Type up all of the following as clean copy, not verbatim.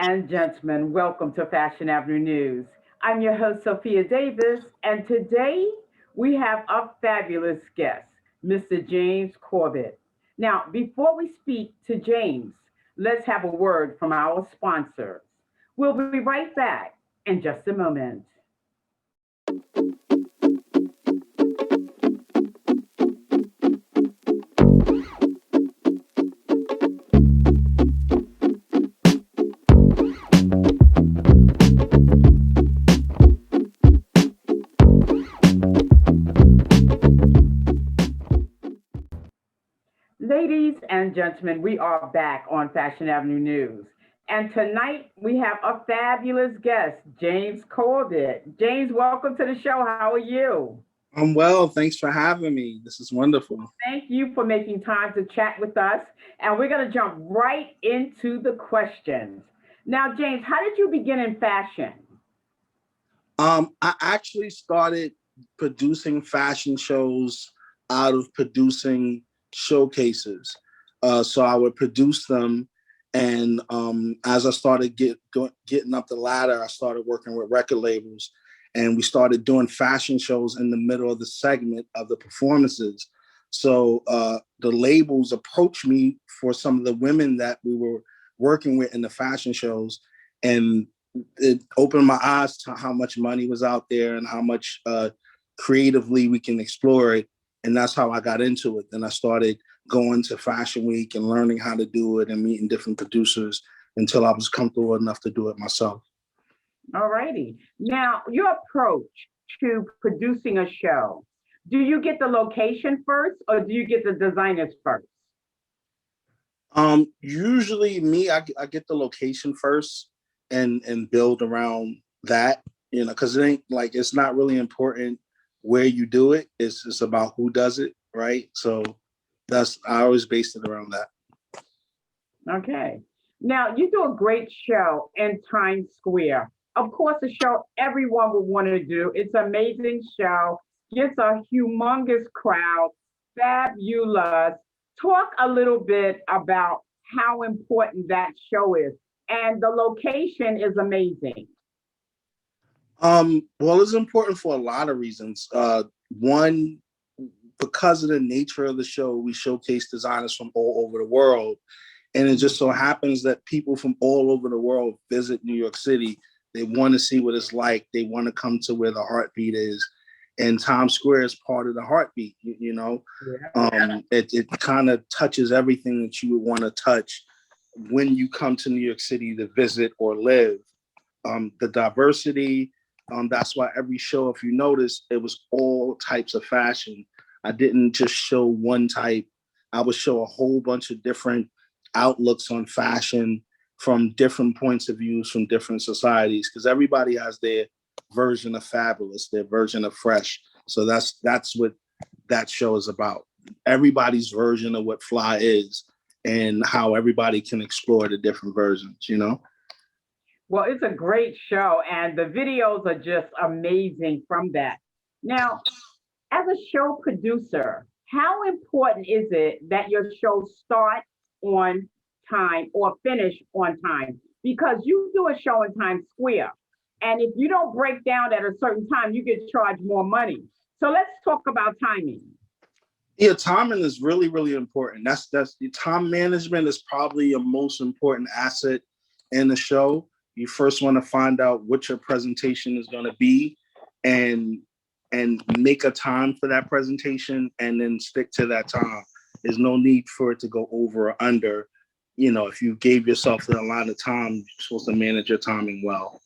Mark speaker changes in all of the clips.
Speaker 1: and gentlemen, welcome to Fashion Avenue News. I'm your host, Sophia Davis, and today we have a fabulous guest, Mr. James Corbett. Now, before we speak to James, let's have a word from our sponsors. We'll be right back in just a moment. Ladies and gentlemen, we are back on Fashion Avenue News. And tonight we have a fabulous guest, James Corbett. James, welcome to the show. How are you?
Speaker 2: I'm well. Thanks for having me. This is wonderful.
Speaker 1: Thank you for making time to chat with us. And we're going to jump right into the questions. Now, James, how did you begin in fashion?
Speaker 2: I actually started producing fashion shows out of producing showcases. So I would produce them, and as I started getting up the ladder, I started working with record labels, and we started doing fashion shows in the middle of the segment of the performances. So the labels approached me for some of the women that we were working with in the fashion shows, and it opened my eyes to how much money was out there and how much creatively we can explore it. And that's how I got into it. Then I started going to Fashion Week and learning how to do it and meeting different producers until I was comfortable enough to do it myself.
Speaker 1: All righty. Now, your approach to producing a show, do you get the location first or do you get the designers first?
Speaker 2: Usually I get the location first and build around that, because it ain't like, it's not really important where you do it. It's just about who does it, right? So I always based it around that.
Speaker 1: Okay. Now, you do a great show in Times Square. Of course, a show everyone would want to do. It's an amazing show, gets a humongous crowd, fabulous. Talk a little bit about how important that show is. And the location is amazing.
Speaker 2: Well, it's important for a lot of reasons. One, because of the nature of the show, we showcase designers from all over the world. And it just so happens that people from all over the world visit New York City. They want to see what it's like. They want to come to where the heartbeat is. And Times Square is part of the heartbeat, Yeah. It kind of touches everything that you would want to touch when you come to New York City to visit or live. The diversity, that's why every show, if you notice, it was all types of fashion. I didn't just show one type. I would show a whole bunch of different outlooks on fashion from different points of views from different societies, because everybody has their version of fabulous, their version of fresh. So that's what that show is about. Everybody's version of what fly is and how everybody can explore the different versions.
Speaker 1: Well, it's a great show, and the videos are just amazing from that. Now, as a show producer, how important is it that your show start on time or finish on time? Because you do a show in Times Square, and if you don't break down at a certain time, you get charged more money. So let's talk about timing.
Speaker 2: Yeah, timing is really, really important. That's the time management is probably your most important asset in the show. You first want to find out what your presentation is going to be, and make a time for that presentation, and then stick to that time. There's no need for it to go over or under. If you gave yourself a lot of time, you're supposed to manage your timing well.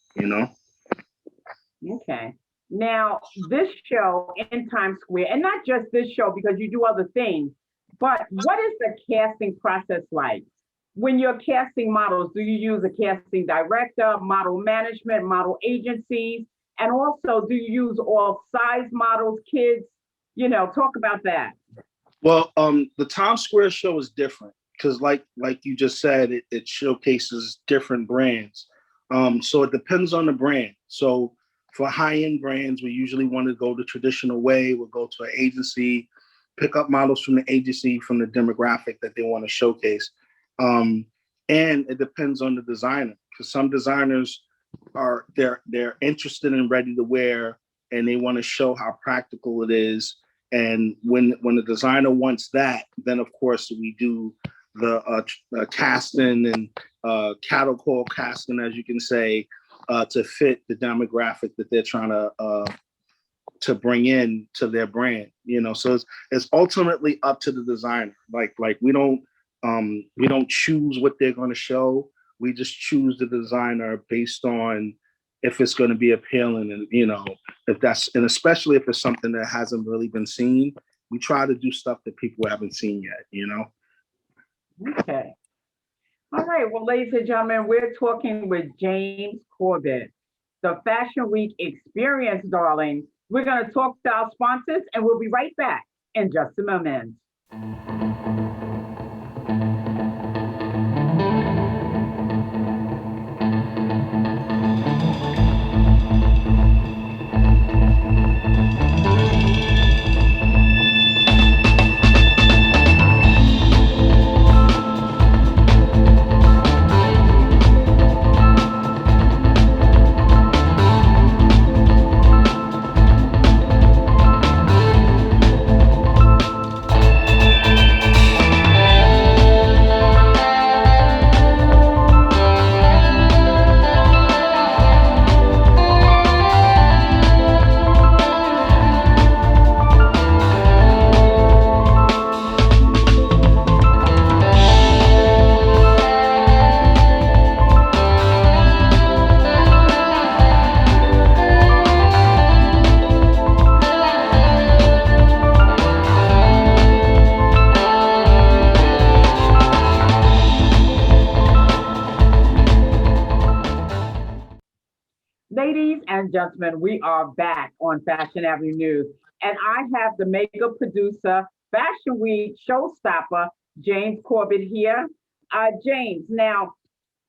Speaker 1: Okay. Now, this show in Times Square, and not just this show because you do other things, but what is the casting process like? When you're casting models, do you use a casting director, model management, model agencies? And also, do you use all size models, kids? Talk about that.
Speaker 2: Well, the Times Square show is different because, like you just said, it showcases different brands. So it depends on the brand. So for high-end brands, we usually want to go the traditional way. We'll go to an agency, pick up models from the agency, from the demographic that they want to showcase. And it depends on the designer, because some designers they're interested and ready to wear, and they want to show how practical it is. And when the designer wants that, then of course we do the casting and cattle call casting, as you can say, to fit the demographic that they're trying to bring in to their brand. So it's ultimately up to the designer. Like we don't choose what they're going to show. We just choose the designer based on if it's going to be appealing, and and especially if it's something that hasn't really been seen. We try to do stuff that people haven't seen yet.
Speaker 1: Okay. All right. Well, ladies and gentlemen, we're talking with James Corbett, the Fashion Week Experience, darling. We're going to talk to our sponsors, and we'll be right back in just a moment. Ladies and gentlemen, we are back on Fashion Avenue News, and I have the mega producer, Fashion Week showstopper, James Corbett here. James, now,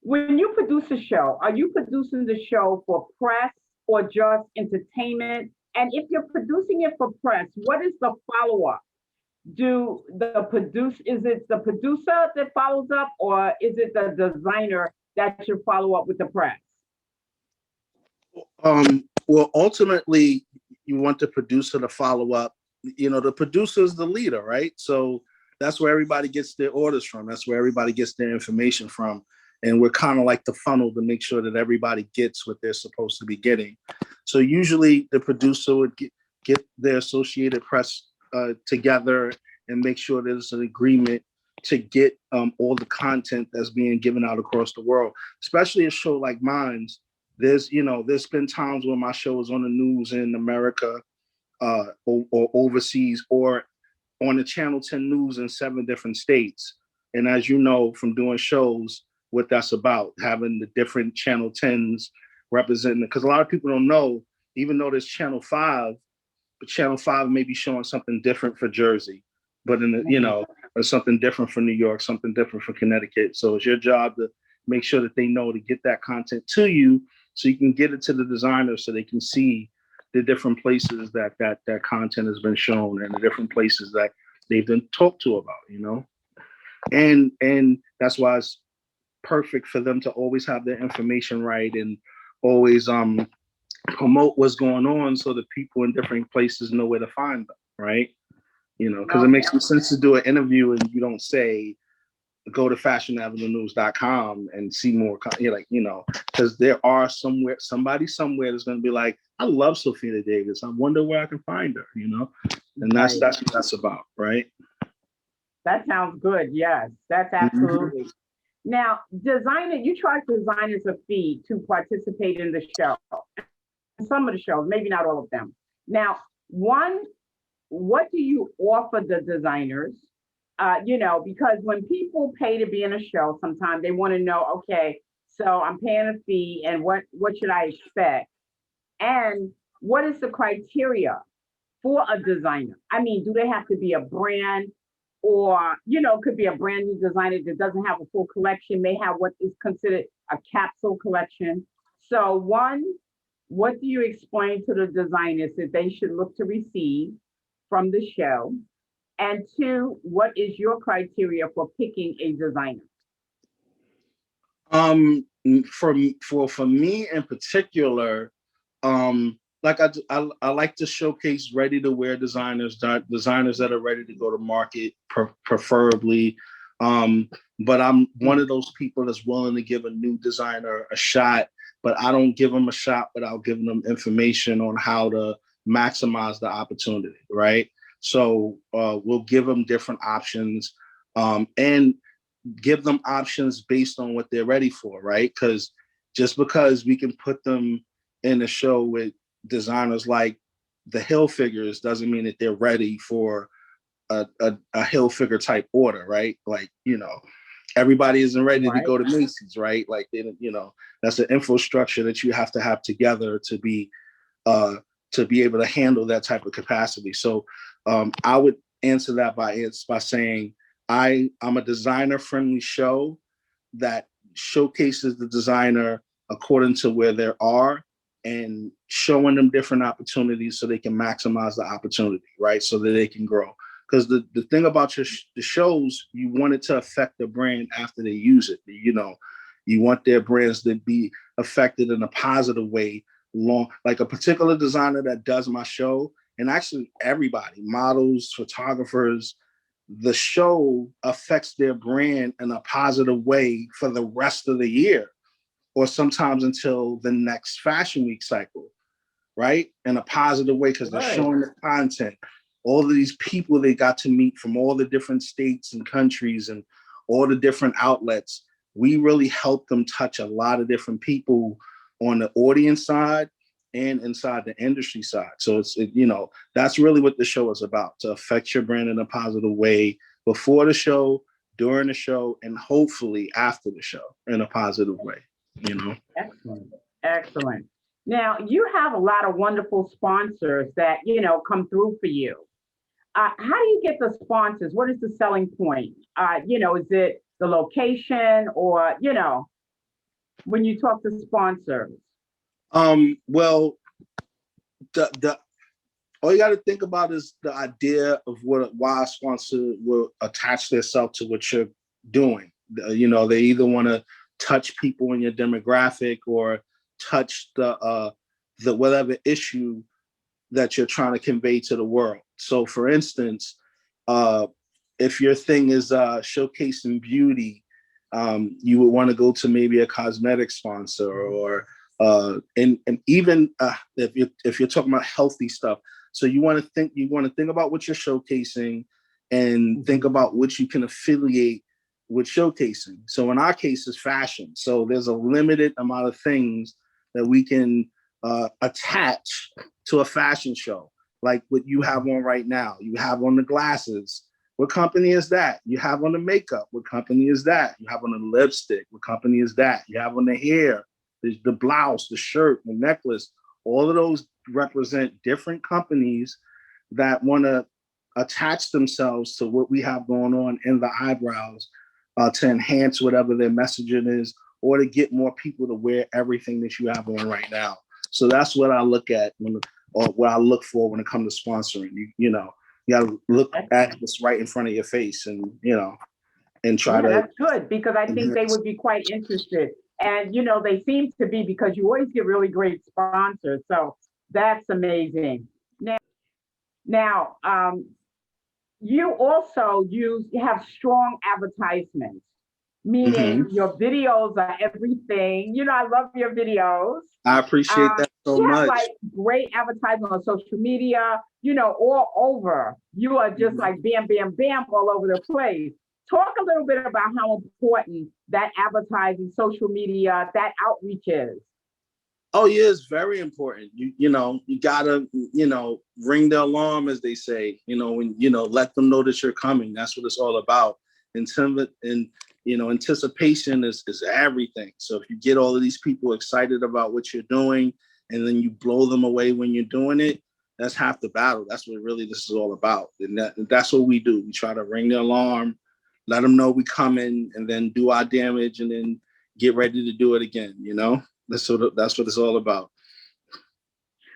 Speaker 1: when you produce a show, are you producing the show for press or just entertainment? And if you're producing it for press, what is the follow-up? Is it the producer that follows up, or is it the designer that should follow up with the press?
Speaker 2: Well, ultimately, you want the producer to follow up. The producer is the leader, right? So that's where everybody gets their orders from. That's where everybody gets their information from. And we're kind of like the funnel to make sure that everybody gets what they're supposed to be getting. So usually the producer would get their Associated Press together and make sure there's an agreement to get all the content that's being given out across the world, especially a show like mine's. There's been times when my show is on the news in America or overseas, or on the Channel 10 news in 7 different states. And as you know from doing shows, what that's about, having the different Channel 10s representing, because a lot of people don't know, even though there's Channel 5, but Channel 5 may be showing something different for Jersey, but or something different for New York, something different for Connecticut. So it's your job to make sure that they know to get that content to you, so you can get it to the designers so they can see the different places that content has been shown, and the different places that they've been talked to about, and that's why it's perfect for them to always have their information right, and always promote what's going on, so that people in different places know where to find them, right? Because it makes no sense to do an interview and you don't say, go to fashionavenuenews.com and see more, because there are somebody somewhere that's going to be like, I love Sophia Davis. I wonder where I can find her, and that's what that's about, right? That sounds good. Yes, that's absolutely. Mm-hmm. Now, you charge designers a fee to participate in the show. Some of the shows, maybe not all of them. Now, what do you offer the designers? Because when people pay to be in a show, sometimes they want to know, okay, so I'm paying a fee, and what should I expect? And what is the criteria for a designer? I mean, do they have to be a brand, or, could be a brand new designer that doesn't have a full collection, may have what is considered a capsule collection. So one, what do you explain to the designers that they should look to receive from the show? And 2, what is your criteria for picking a designer? for me in particular, like I like to showcase ready to wear designers that are ready to go to market, preferably. But I'm one of those people that's willing to give a new designer a shot, but I don't give them a shot without giving them information on how to maximize the opportunity, right? So we'll give them different options, and give them options based on what they're ready for, right? Because just because we can put them in a show with designers like the Hill Figures doesn't mean that they're ready for a Hill Figure type order, right? Like, everybody isn't ready to go to Macy's, right? Like, that's an infrastructure that you have to have together to be able to handle that type of capacity. So I would answer that by saying I'm a designer-friendly show that showcases the designer according to where they are and showing them different opportunities so they can maximize the opportunity, right? So that they can grow. Because the thing about the shows, you want it to affect the brand after they use it. You want their brands to be affected in a positive way. Like a particular designer that does my show, and actually everybody, models, photographers, the show affects their brand in a positive way for the rest of the year, or sometimes until the next fashion week cycle, right? In a positive way, because they're showing the content. All of these people they got to meet from all the different states and countries and all the different outlets. We really help them touch a lot of different people on the audience side and inside the industry side. So that's really what the show is about, to affect your brand in a positive way before the show, during the show, and hopefully after the show in a positive way.
Speaker 1: Excellent. Now, you have a lot of wonderful sponsors that come through for you. How do you get the sponsors? What is the selling point? Is it the location, or when you talk to sponsors?
Speaker 2: Well, the all you got to think about is the idea of why a sponsor will attach themselves to what you're doing. They either want to touch people in your demographic or touch the whatever issue that you're trying to convey to the world. So, for instance, if your thing is showcasing beauty, you would want to go to maybe a cosmetic sponsor, or and even if you're talking about healthy stuff. So you want to think about what you're showcasing, and think about what you can affiliate with showcasing. So in our case, it's fashion. So there's a limited amount of things that we can attach to a fashion show, like what you have on right now. You have on the glasses. What company is that? You have on the makeup. What company is that? You have on the lipstick. What company is that? You have on the hair, the blouse, the shirt, the necklace. All of those represent different companies that want to attach themselves to what we have going on in the eyebrows, to enhance whatever their messaging is, or to get more people to wear everything that you have on right now. So that's what I look at or what I look for when it comes to sponsoring. You got to look at what's right in front of your face, and and try to.
Speaker 1: That's good, because I think they would be quite interested. And they seem to be, because you always get really great sponsors. So that's amazing. Now, you also have strong advertisements, meaning your videos are everything. I love your videos.
Speaker 2: I appreciate that so much.
Speaker 1: You have great advertising on social media, all over. You are just like bam, bam, bam all over the place. Talk a little bit about how important that advertising, social media, that outreach is.
Speaker 2: Oh yeah, it's very important. You gotta ring the alarm, as they say. When let them know that you're coming. That's what it's all about. Anticipation is everything. So if you get all of these people excited about what you're doing, and then you blow them away when you're doing it, that's half the battle. That's what really this is all about. And that's what we do. We try to ring the alarm, let them know we coming, and then do our damage, and then get ready to do it again. That's what it's all about.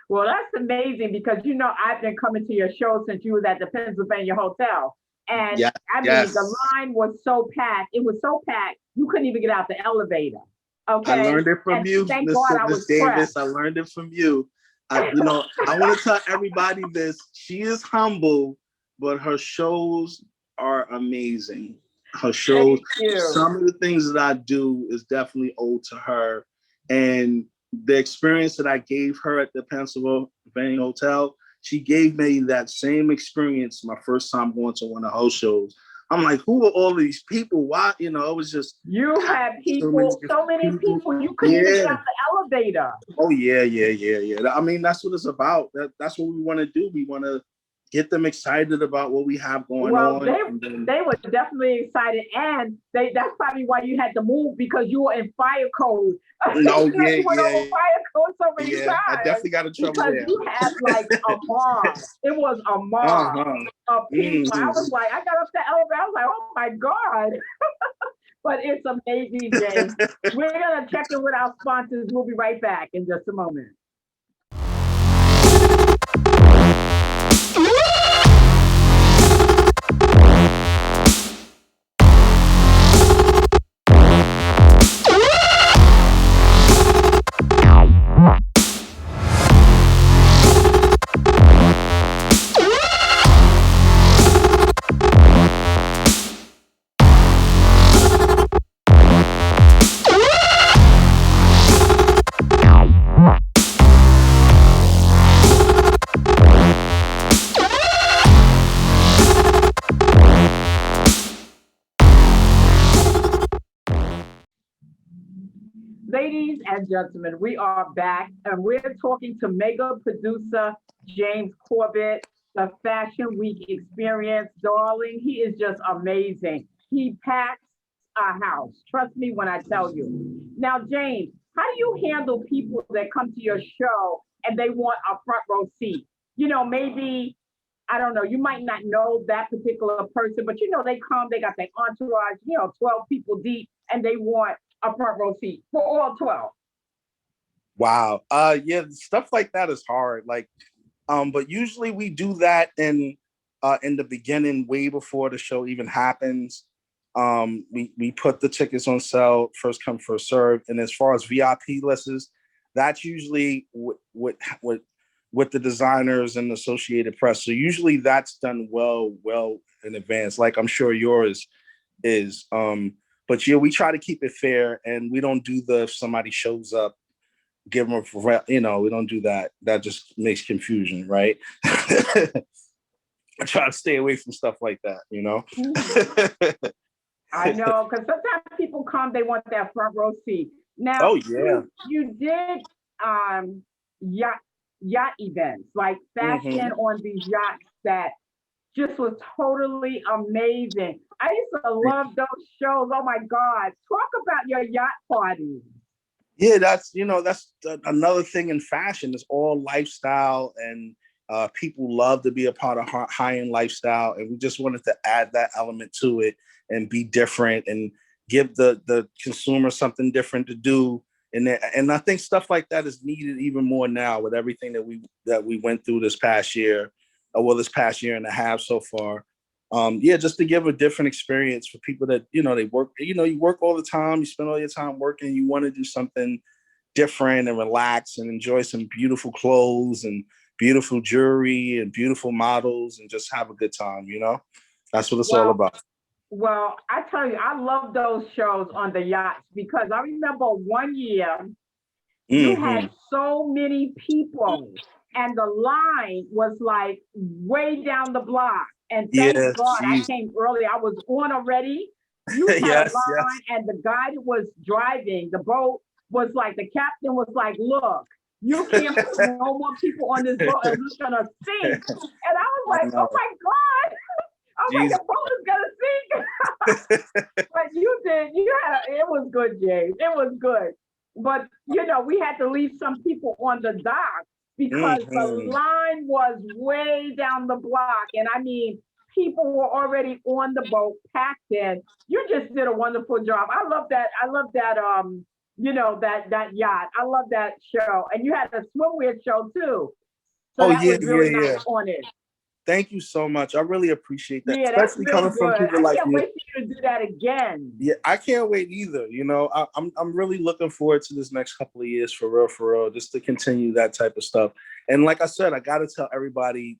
Speaker 1: Well, that's amazing, because I've been coming to your show since you was at the Pennsylvania Hotel, and the line was so packed. It was so packed you couldn't even get out the elevator.
Speaker 2: I
Speaker 1: Okay.
Speaker 2: learned it from
Speaker 1: And
Speaker 2: you,
Speaker 1: thank God I
Speaker 2: Miss
Speaker 1: was prepped.
Speaker 2: Davis. I learned it from you. I want to tell everybody this. She is humble, but her shows are amazing. Her shows,
Speaker 1: Thank you.
Speaker 2: some of the things that I do is definitely owed to her. And the experience that I gave her at the Pennsylvania Hotel, she gave me that same experience my first time going to one of her shows. I'm like, who are all these people? Why? It was just
Speaker 1: You had people, so many
Speaker 2: people.
Speaker 1: people, you couldn't even get
Speaker 2: Yeah.
Speaker 1: out the elevator.
Speaker 2: Oh yeah. I mean, that's what it's about. That's what we want to do. We want to get them excited about what we have going
Speaker 1: Well,
Speaker 2: on. And then,
Speaker 1: they were definitely excited, and that's probably why you had to move because you were in fire code.
Speaker 2: no,
Speaker 1: You went over fire code so many
Speaker 2: I
Speaker 1: times
Speaker 2: definitely got in trouble
Speaker 1: because
Speaker 2: there.
Speaker 1: you had like a mob. It was a mob of people. I was like, I got up the elevator. I was like, oh my God. But it's amazing, James. We're gonna check in with our sponsors. We'll be right back in just a moment. Ladies and gentlemen, we are back and we're talking to mega producer James Corbett, the Fashion Week experience. Darling, he is just amazing. He packs a house. Trust me when I tell you. Now, James, how do you handle people that come to your show and they want a front row seat? Maybe I don't know, you might not know that particular person, but they come, they got their entourage, 12 people deep, and they want a front row seat for all 12.
Speaker 2: Wow. Yeah, stuff like that is hard. Like, but usually we do that in the beginning, way before the show even happens. We put the tickets on sale, first come, first serve. And as far as VIP lists, that's usually with the designers and Associated Press. So usually that's done well in advance. Like I'm sure yours is. But yeah, we try to keep it fair, and we don't do the if somebody shows up, give them we don't do that. That just makes confusion, right? I try to stay away from stuff like that,
Speaker 1: I know, because sometimes people come, they want that front row seat. Now,
Speaker 2: Oh yeah.
Speaker 1: you did yacht events, like fashion on these yachts that just was totally amazing. I used to love those shows. Oh my God. Talk about your yacht parties.
Speaker 2: Yeah, that's another thing in fashion. It's all lifestyle, and people love to be a part of high-end lifestyle, and we just wanted to add that element to it and be different and give the consumer something different to do. And I think stuff like that is needed even more now with everything that we went through this past year, this past year and a half so far. Yeah, just to give a different experience for people that, they work, you work all the time, you spend all your time working, you want to do something different and relax and enjoy some beautiful clothes and beautiful jewelry and beautiful models and just have a good time, That's what it's all
Speaker 1: Well,
Speaker 2: about.
Speaker 1: well, I tell you, I love those shows on the yachts because I remember one year you had so many people and the line was like way down the block. And thank
Speaker 2: Yes,
Speaker 1: God I came early. I was on already. You had a
Speaker 2: yes, yes.
Speaker 1: line, and the guy that was driving the boat was like, the captain was like, look, you can't put no more people on this boat and it's gonna sink. And I was like, oh my God. I was like, the boat is gonna sink. But it was good, James. It was good. But we had to leave some people on the dock because the line was way down the block. And I mean, people were already on the boat, packed in. You just did a wonderful job. I love that. I love that that yacht. I love that show. And you had a swimwear show too. So that was really nice on it.
Speaker 2: Thank you so much. I really appreciate that,
Speaker 1: Yeah, that's
Speaker 2: especially
Speaker 1: really
Speaker 2: coming from
Speaker 1: good.
Speaker 2: people
Speaker 1: I
Speaker 2: like
Speaker 1: can't
Speaker 2: you.
Speaker 1: wait for you to do that again.
Speaker 2: Yeah, I can't wait either. You know, I'm really looking forward to this next couple of years for real, just to continue that type of stuff. And like I said, I got to tell everybody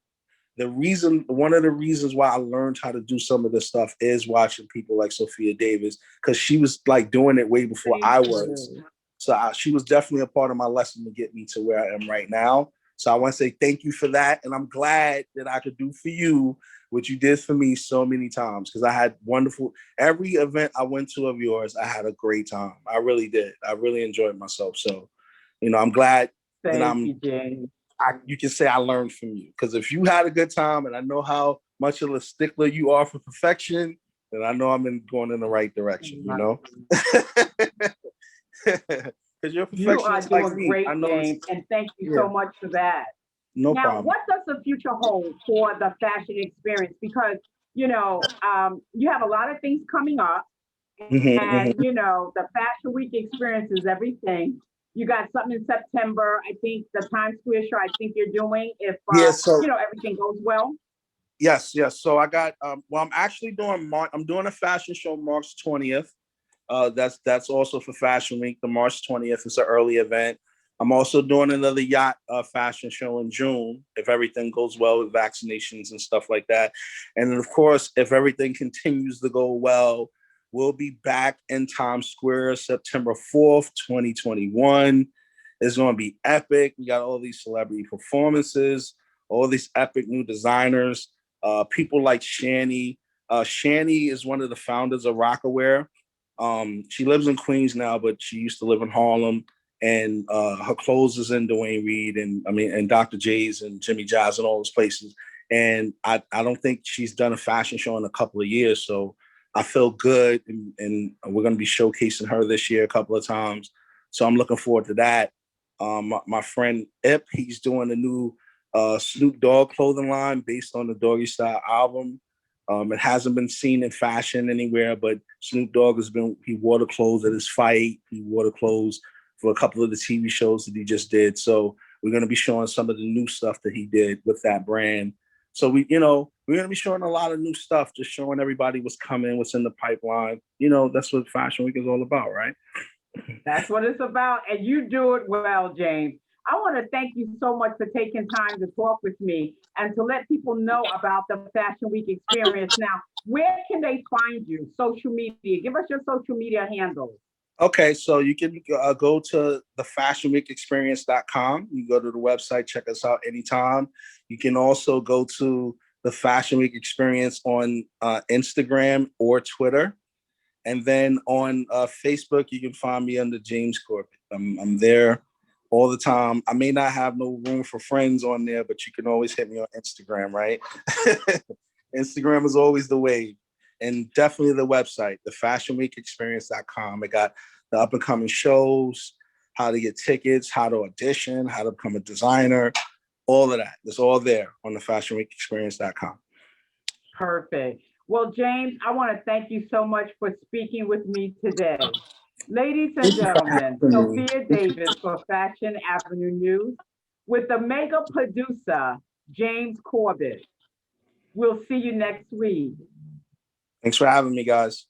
Speaker 2: one of the reasons why I learned how to do some of this stuff is watching people like Sophia Davis, because she was like doing it way before
Speaker 1: Thank
Speaker 2: I was.
Speaker 1: you.
Speaker 2: So she was definitely a part of my lesson to get me to where I am right now. So I want to say thank you for that. And I'm glad that I could do for you what you did for me so many times, because I had every event I went to of yours, I had a great time. I really did. I really enjoyed myself. So, I'm glad that
Speaker 1: Thank you, James.
Speaker 2: you can say I learned from you. Because if you had a good time and I know how much of a stickler you are for perfection, then I know going in the right direction, Because you're a
Speaker 1: You are
Speaker 2: perfectionist like
Speaker 1: doing
Speaker 2: me. I
Speaker 1: great,
Speaker 2: know
Speaker 1: James, and thank you
Speaker 2: yeah,
Speaker 1: so much for that.
Speaker 2: no
Speaker 1: Now,
Speaker 2: problem.
Speaker 1: what does the future hold for the fashion experience? Because, you have a lot of things coming up, and, the Fashion Week experience is everything. You got something in September. I think the Times Square show, I think you're doing if,
Speaker 2: Yeah, so
Speaker 1: everything goes well.
Speaker 2: yes. So I got I'm actually I'm doing a fashion show March 20th. That's also for Fashion Week. The March 20th is an early event. I'm also doing another yacht fashion show in June, if everything goes well with vaccinations and stuff like that. And then, of course, if everything continues to go well, we'll be back in Times Square September 4th, 2021. It's going to be epic. We got all these celebrity performances, all these epic new designers, people like Shani. Shani is one of the founders of Rockaware. She lives in Queens now, but she used to live in Harlem. And her clothes is in Dwayne Reed and Dr. J's and Jimmy Jazz and all those places. And I don't think she's done a fashion show in a couple of years. So I feel good, and we're going to be showcasing her this year a couple of times. So I'm looking forward to that. My friend Ip, he's doing a new Snoop Dogg clothing line based on the Doggy Style album. It hasn't been seen in fashion anywhere, but Snoop Dogg he wore the clothes at his fight. He wore the clothes for a couple of the TV shows that he just did. So we're going to be showing some of the new stuff that he did with that brand. So we're going to be showing a lot of new stuff, just showing everybody what's coming, what's in the pipeline. That's what Fashion Week is all about, right?
Speaker 1: That's what it's about. And you do it well, James. I want to thank you so much for taking time to talk with me and to let people know about the Fashion Week experience. Now, where can they find you? Social media. Give us your social media handles.
Speaker 2: Okay, so you can go to thefashionweekexperience.com. You go to the website, check us out anytime. You can also go to the Fashion Week Experience on Instagram or Twitter. And then on Facebook, you can find me under James Corbett. I'm there all the time. I may not have no room for friends on there, but you can always hit me on Instagram, right? Instagram is always the way. And definitely the website, thefashionweekexperience.com. I got the up and coming shows, how to get tickets, how to audition, how to become a designer, all of that. It's all there on thefashionweekexperience.com.
Speaker 1: Perfect. Well, James, I want to thank you so much for speaking with me today. Ladies and gentlemen, Sophia Davis for Fashion Avenue News with the mega producer, James Corbett. We'll see you next week.
Speaker 2: Thanks for having me, guys.